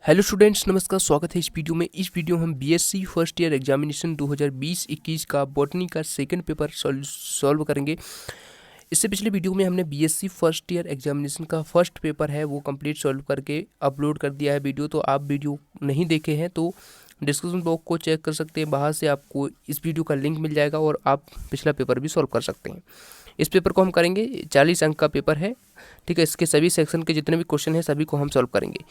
Hello students, नमस्कार। स्वागत है इस वीडियो में। इस वीडियो में हम बीएससी फर्स्ट ईयर एग्जामिनेशन 2020-21 का बॉटनी का सेकंड पेपर सॉल्व करेंगे। इससे पिछले वीडियो में हमने बीएससी फर्स्ट ईयर एग्जामिनेशन का फर्स्ट पेपर है वो कंप्लीट सॉल्व करके अपलोड कर दिया है वीडियो। तो आप वीडियो नहीं देखे हैं तो डिस्क्रिप्शन बॉक्स को चेक कर सकते हैं, वहाँ से आपको इस वीडियो का लिंक मिल जाएगा और आप पिछला पेपर भी सॉल्व कर सकते हैं। इस पेपर को हम करेंगे, 40 अंक का पेपर है, ठीक है। इसके सभी सेक्शन के जितने भी क्वेश्चन हैं सभी को हम सॉल्व करेंगे।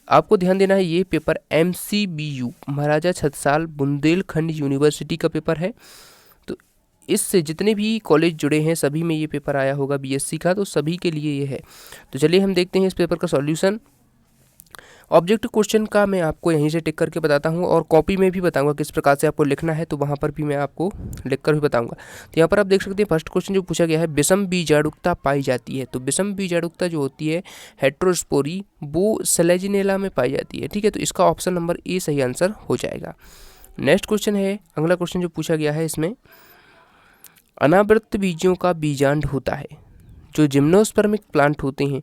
आपको ध्यान देना है, ये पेपर MCBU महाराजा छत्रसाल बुंदेलखंड यूनिवर्सिटी का पेपर है। तो इससे जितने भी कॉलेज जुड़े हैं सभी में ये पेपर आया होगा बीएससी का, तो सभी के लिए ये है। तो चलिए हम देखते हैं इस पेपर का सॉल्यूशन। ऑब्जेक्टिव क्वेश्चन का मैं आपको यहीं से टिक करके बताता हूँ और कॉपी में भी बताऊंगा किस प्रकार से आपको लिखना है, तो वहाँ पर भी मैं आपको लिख कर भी बताऊंगा। तो यहाँ पर आप देख सकते हैं फर्स्ट क्वेश्चन जो पूछा गया है, विषम बीजाणुकता पाई जाती है। तो विषम बीजाणुकता जो होती है हेट्रोस्पोरी, वो सेलेजिनेला में पाई जाती है, ठीक है। तो इसका ऑप्शन नंबर ए सही आंसर हो जाएगा। नेक्स्ट क्वेश्चन है, अगला क्वेश्चन जो पूछा गया है इसमें, अनावृत बीजों का बीजांड होता है। जो जिम्नोस्पर्मिक प्लांट होते हैं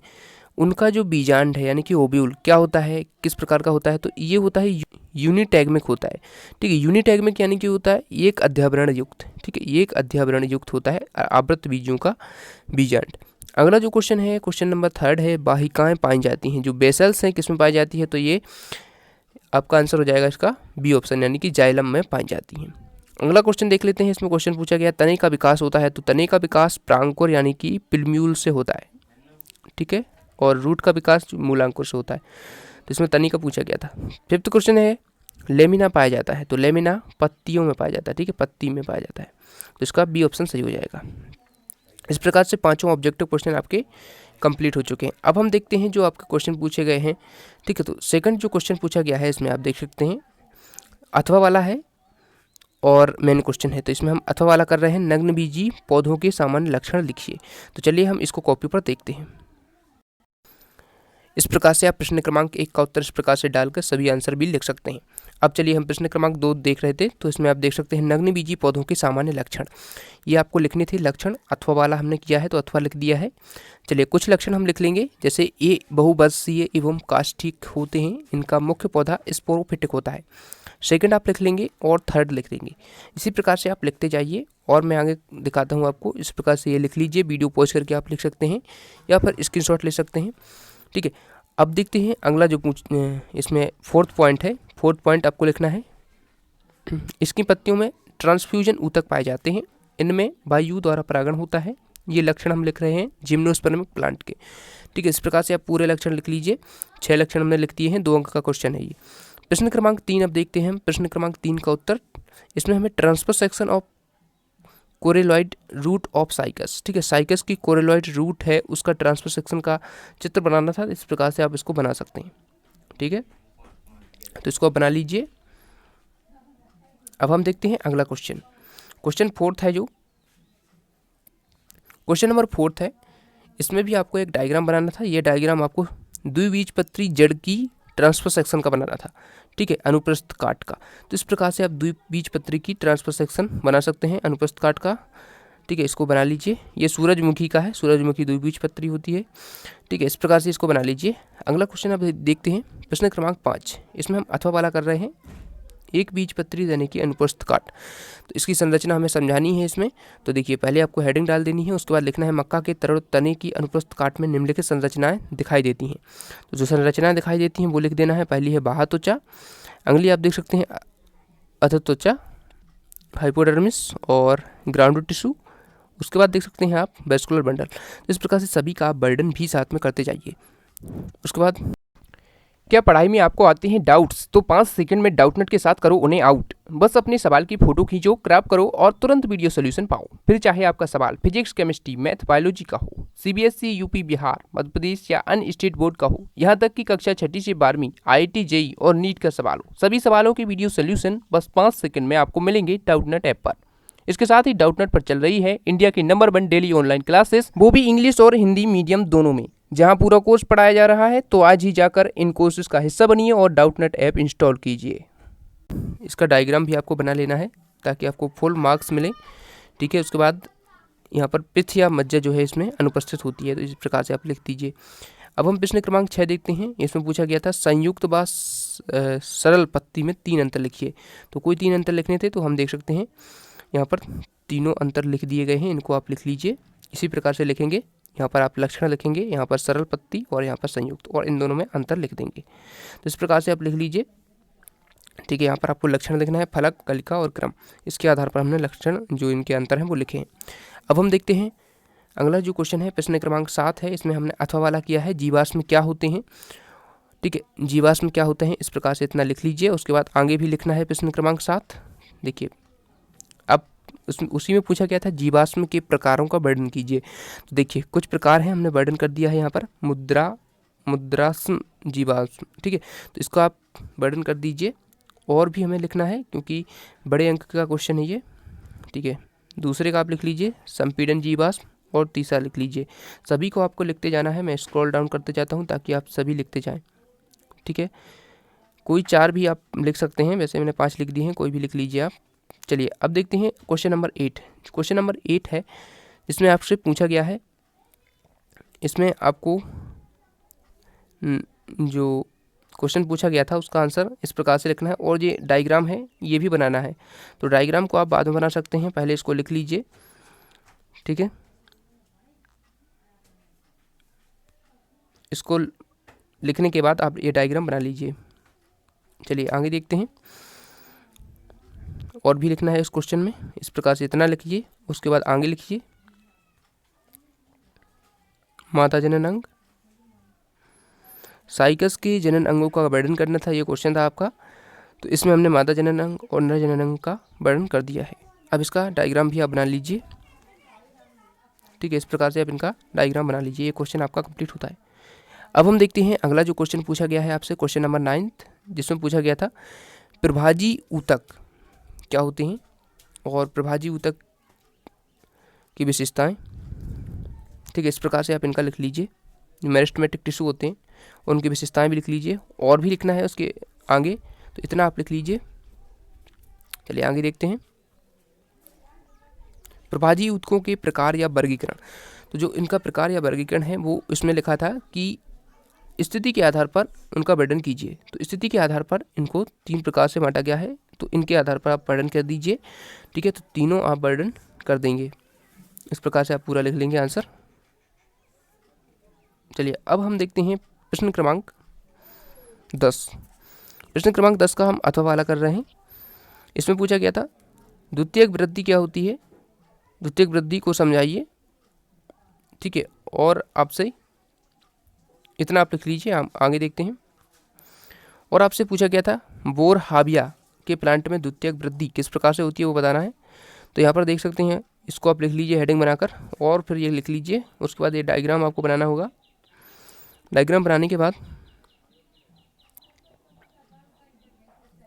उनका जो बीजांड है यानी कि ओव्यूल क्या होता है, किस प्रकार का होता है, तो ये होता है यूनिटैगमिक होता है, ठीक है। यूनिटैगमिक यानी कि होता है एक अध्यावरण युक्त, ठीक है, एक अध्यावरण युक्त होता है आवृत बीजों का बीजांड। अगला जो क्वेश्चन है, क्वेश्चन नंबर 3 है, वाहिकाएं पाई जाती हैं। जो बेसल्स हैं किसमें पाई जाती है, तो ये आपका आंसर हो जाएगा इसका बी ऑप्शन यानी कि जाइलम में पाई जाती हैं। अगला क्वेश्चन देख लेते हैं। इसमें क्वेश्चन पूछा गया तने का विकास होता है। तो तने का विकास प्रांकुर यानी कि पिलम्यूल से होता है, ठीक है, और रूट का विकास मूलांकुर से होता है। तो इसमें तनी का पूछा गया था। फिफ्थ क्वेश्चन है, लेमिना पाया जाता है। तो लेमिना पत्तियों में पाया जाता है, ठीक है, पत्ती में पाया जाता है। तो इसका बी ऑप्शन सही हो जाएगा। इस प्रकार से पांचों ऑब्जेक्टिव क्वेश्चन आपके कंप्लीट हो चुके हैं। अब हम देखते हैं जो आपके क्वेश्चन पूछे गए हैं, ठीक है। तो सेकंड जो क्वेश्चन पूछा गया है इसमें आप देख सकते हैं अथवा वाला है और मेन क्वेश्चन है। तो इसमें हम अथवा वाला कर रहे हैं, नग्नबीजी पौधों के सामान्य लक्षण लिखिए। तो चलिए हम इसको कॉपी पर देखते हैं। इस प्रकार से आप प्रश्न क्रमांक 1 का उत्तर इस प्रकार से डालकर सभी आंसर भी लिख सकते हैं। अब चलिए हम प्रश्न क्रमांक 2 देख रहे थे। तो इसमें आप देख सकते हैं नग्नबीजी पौधों के सामान्य लक्षण, ये आपको लिखने थे लक्षण। अथवा वाला हमने किया है तो अथवा लिख दिया है। चलिए कुछ लक्षण हम लिख लेंगे, जैसे ये बहुवर्षीय एवं काष्ठिक होते हैं, इनका मुख्य पौधा स्पोरोफिटिक होता है। सेकंड आप लिख लेंगे और थर्ड लिख लेंगे। इसी प्रकार से आप लिखते जाइए और मैं आगे दिखाता हूँ आपको। इस प्रकार से ये लिख लीजिए, वीडियो पॉज करके आप लिख सकते हैं या फिर स्क्रीनशॉट ले सकते हैं, ठीक है। अब देखते हैं अगला जो इसमें फोर्थ पॉइंट है। फोर्थ पॉइंट आपको लिखना है, इसकी पत्तियों में ट्रांसफ्यूजन ऊतक पाए जाते हैं, इनमें वायु द्वारा परागण होता है। ये लक्षण हम लिख रहे हैं जिम्नोस्पर्मिक प्लांट के, ठीक है। इस प्रकार से आप पूरे लक्षण लिख लीजिए। 6 लक्षण हमने लिख दिए हैं, 2 अंक का क्वेश्चन है ये। प्रश्न क्रमांक 3 अब देखते हैं। प्रश्न क्रमांक 3 का उत्तर, इसमें हमें transfer section of coralloid root of cycas, ठीक है, साइकस की कोरेलॉइड रूट है उसका ट्रांसफर सेक्शन का चित्र बनाना था। इस प्रकार से आप इसको बना सकते हैं, ठीक है। तो इसको आप बना लीजिए। अब हम देखते हैं अगला क्वेश्चन। क्वेश्चन 4 है, जो क्वेश्चन नंबर 4 है, इसमें भी आपको एक डायग्राम बनाना था। ये डायग्राम आपको द्विबीजपत्री जड़ की ट्रांसफर सेक्शन का बनाना था, ठीक है, अनुप्रस्थ काट का। तो इस प्रकार से आप द्विबीजपत्री की ट्रांसफर सेक्शन बना सकते हैं अनुप्रस्थ काट का, ठीक है। इसको बना लीजिए। ये सूरजमुखी का है, सूरजमुखी द्विबीजपत्री होती है, ठीक है। इस प्रकार से इसको बना लीजिए। अगला क्वेश्चन अब देखते हैं, प्रश्न क्रमांक 5। इसमें हम अथवा वाला कर रहे हैं, एक बीजपत्री यानी कि अनुप्रस्थ काट। तो इसकी संरचना हमें समझानी है इसमें। तो देखिए, पहले आपको हेडिंग डाल देनी है, उसके बाद लिखना है मक्का के तरुण तने की अनुप्रस्थ काट में निम्नलिखित संरचनाएं दिखाई देती हैं। तो जो संरचनाएं दिखाई देती हैं वो लिख देना है। पहली है बाह्य त्वचा, अगली आप देख सकते हैं अधत्वचा, हाइपोडर्मिस और ग्राउंड टिश्यू। उसके बाद देख सकते हैं आप वेस्कुलर बंडल। तो इस प्रकार से सभी का बर्डन भी साथ में करते जाइए। उसके बाद, क्या पढ़ाई में आपको आते हैं डाउट्स, तो 5 सेकंड में डाउटनट के साथ करो उन्हें आउट। बस अपने सवाल की फोटो खींचो, क्रॉप करो और तुरंत वीडियो सोल्यूशन पाओ। फिर चाहे आपका सवाल फिजिक्स, केमिस्ट्री, मैथ, बायोलॉजी का हो, सीबीएसई, यूपी, बिहार, मध्य प्रदेश या अन्य स्टेट बोर्ड का हो, यहाँ तक कि कक्षा 6 से 12वीं, IIT, JEE और नीट का सवाल हो, सभी सवालों के वीडियो सोल्यूशन बस 5 सेकंड में आपको मिलेंगे डाउटनट ऐप पर। इसके साथ ही डाउटनट पर चल रही है इंडिया की नंबर 1 डेली ऑनलाइन क्लासेस, वो भी इंग्लिश और हिंदी मीडियम दोनों में, जहां पूरा कोर्स पढ़ाया जा रहा है। तो आज ही जाकर इन कोर्सेज का हिस्सा बनिए और डाउटनट ऐप इंस्टॉल कीजिए। इसका डायग्राम भी आपको बना लेना है ताकि आपको फुल मार्क्स मिले, ठीक है। उसके बाद यहाँ पर पित्त या मज्जा जो है इसमें अनुपस्थित होती है, तो इस प्रकार से आप लिख दीजिए। अब हम प्रश्न क्रमांक 6 देखते हैं। इसमें पूछा गया था संयुक्त व सरल पत्ती में 3 अंतर लिखिए। तो कोई 3 अंतर लिखने थे, तो हम देख सकते हैं यहाँ पर तीनों अंतर लिख दिए गए हैं, इनको आप लिख लीजिए। इसी प्रकार से लिखेंगे, यहाँ पर आप लक्षण लिखेंगे, यहाँ पर सरल पत्ती और यहाँ पर संयुक्त, और इन दोनों में अंतर लिख देंगे। तो इस प्रकार से आप लिख लीजिए, ठीक है। यहाँ पर आपको लक्षण लिखना है, फलक, कलिका और क्रम। इसके आधार पर हमने लक्षण जो इनके अंतर हैं वो लिखे हैं। अब हम देखते हैं अगला जो क्वेश्चन है, प्रश्न क्रमांक 7 है। इसमें हमने अथवा वाला किया है, जीवाश्म क्या होते हैं, ठीक है। जीवाश्म क्या होते हैं, इस प्रकार से इतना लिख लीजिए। उसके बाद आगे भी लिखना है प्रश्न क्रमांक 7। देखिए, अब उसी में पूछा गया था जीवाश्म के प्रकारों का वर्णन कीजिए। तो देखिए कुछ प्रकार हैं, हमने वर्णन कर दिया है यहाँ पर, मुद्राश्म, जीवाश्म, ठीक है। तो इसको आप वर्णन कर दीजिए, और भी हमें लिखना है क्योंकि बड़े अंक का क्वेश्चन है ये, ठीक है। दूसरे का आप लिख लीजिए संपीड़न जीवाश्म, और तीसरा लिख लीजिए। सभी को आपको लिखते जाना है, मैं स्क्रॉल डाउन करते जाता हूँ ताकि आप सभी लिखते जाएं, ठीक है। कोई 4 भी आप लिख सकते हैं, वैसे मैंने 5 लिख दिए हैं, कोई भी लिख लीजिए आप। चलिए अब देखते हैं क्वेश्चन नंबर 8। क्वेश्चन नंबर 8 है, इसमें आपसे पूछा गया है, इसमें आपको जो क्वेश्चन पूछा गया था उसका आंसर इस प्रकार से लिखना है, और ये डायग्राम है ये भी बनाना है। तो डायग्राम को आप बाद में बना सकते हैं, पहले इसको लिख लीजिए, ठीक है। इसको लिखने के बाद आप ये डायग्राम बना लीजिए। चलिए आगे देखते हैं, और भी लिखना है इस क्वेश्चन में, इस प्रकार से इतना लिखिए। उसके बाद आगे लिखिए माता जनन अंग, साइकस के जनन अंगों का वर्णन करना था, ये क्वेश्चन था आपका। तो इसमें हमने मादा जनन अंग और नर जनन अंग का वर्णन कर दिया है। अब इसका डायग्राम भी आप बना लीजिए, ठीक है। इस प्रकार से आप इनका डायग्राम बना लीजिए, ये क्वेश्चन आपका कंप्लीट होता है। अब हम देखते हैं अगला जो क्वेश्चन पूछा गया है आपसे, क्वेश्चन नंबर 9, जिसमें पूछा गया था प्रभाजी ऊतक क्या होते हैं और प्रभाजी ऊतक की विशेषताएं, ठीक है। इस प्रकार से आप इनका लिख लीजिए। मेरिस्टेमेटिक टिश्यू होते हैं, उनकी विशेषताएं भी लिख लीजिए, और भी लिखना है उसके आगे, तो इतना आप लिख लीजिए। चलिए आगे देखते हैं प्रभाजी ऊतकों के प्रकार या वर्गीकरण। तो जो इनका प्रकार या वर्गीकरण है वो इसमें लिखा था कि स्थिति के आधार पर उनका वर्णन कीजिए। तो स्थिति के आधार पर इनको 3 प्रकार से बांटा गया है, तो इनके आधार पर आप वर्णन कर दीजिए, ठीक है। तो तीनों आप वर्णन कर देंगे, इस प्रकार से आप पूरा लिख लेंगे आंसर। चलिए अब हम देखते हैं प्रश्न क्रमांक 10। प्रश्न क्रमांक 10 का हम अथवा वाला कर रहे हैं। इसमें पूछा गया था द्वितीयक वृद्धि क्या होती है, द्वितीयक वृद्धि को समझाइए, ठीक है। और आपसे इतना आप लिख लीजिए, हम आगे देखते हैं। और आपसे पूछा गया था बोरहाविया के प्लांट में द्वितीयक वृद्धि किस प्रकार से होती है वो बताना है। तो यहाँ पर देख सकते हैं, इसको आप लिख लीजिए हेडिंग बनाकर, और फिर ये लिख लीजिए। उसके बाद ये डायग्राम आपको बनाना होगा। डायग्राम बनाने के बाद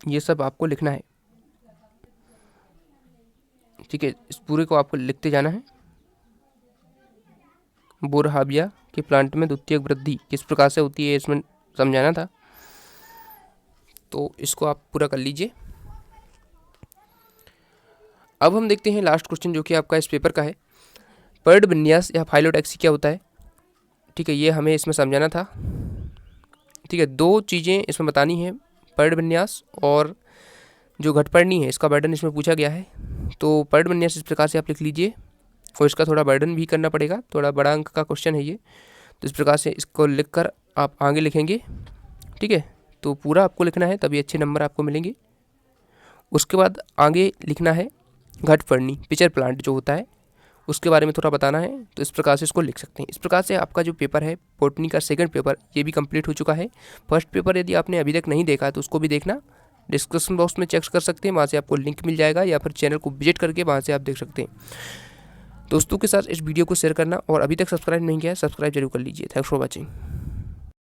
ये सब आपको लिखना है, ठीक है। इस पूरे को आपको लिखते जाना है। बोरहाविया के प्लांट में द्वितीयक वृद्धि किस प्रकार से होती है इसमें समझाना था, तो इसको आप पूरा कर लीजिए। अब हम देखते हैं लास्ट क्वेश्चन जो कि आपका इस पेपर का है, पर्ड विन्यास या फाइलोटैक्सी क्या होता है, ठीक है। ये हमें इसमें समझाना था, ठीक है। 2 चीज़ें इसमें बतानी है, पर्ड विन्यास और जो घटपर्णी है, इसका वर्णन इसमें पूछा गया है। तो पर्ड विन्यास इस प्रकार से आप लिख लीजिए, और इसका थोड़ा वर्णन भी करना पड़ेगा, थोड़ा बड़ा अंक का क्वेश्चन है ये। तो इस प्रकार से इसको लिखकर आप आगे लिखेंगे, ठीक है। तो पूरा आपको लिखना है, तभी अच्छे नंबर आपको मिलेंगे। उसके बाद आगे लिखना है घटपर्णी, पिचर प्लांट जो होता है उसके बारे में थोड़ा बताना है। तो इस प्रकार से इसको लिख सकते हैं। इस प्रकार से आपका जो पेपर है बॉटनी का सेकंड पेपर, ये भी कंप्लीट हो चुका है। फर्स्ट पेपर यदि आपने अभी तक नहीं देखा तो उसको भी देखना, डिस्क्रिप्शन बॉक्स में चेक कर सकते हैं, वहाँ से आपको लिंक मिल जाएगा, या फिर चैनल को विजिट करके वहाँ से आप देख सकते हैं। दोस्तों के साथ इस वीडियो को शेयर करना, और अभी तक सब्सक्राइब नहीं किया है सब्सक्राइब जरूर कर लीजिए। Thanks for watching.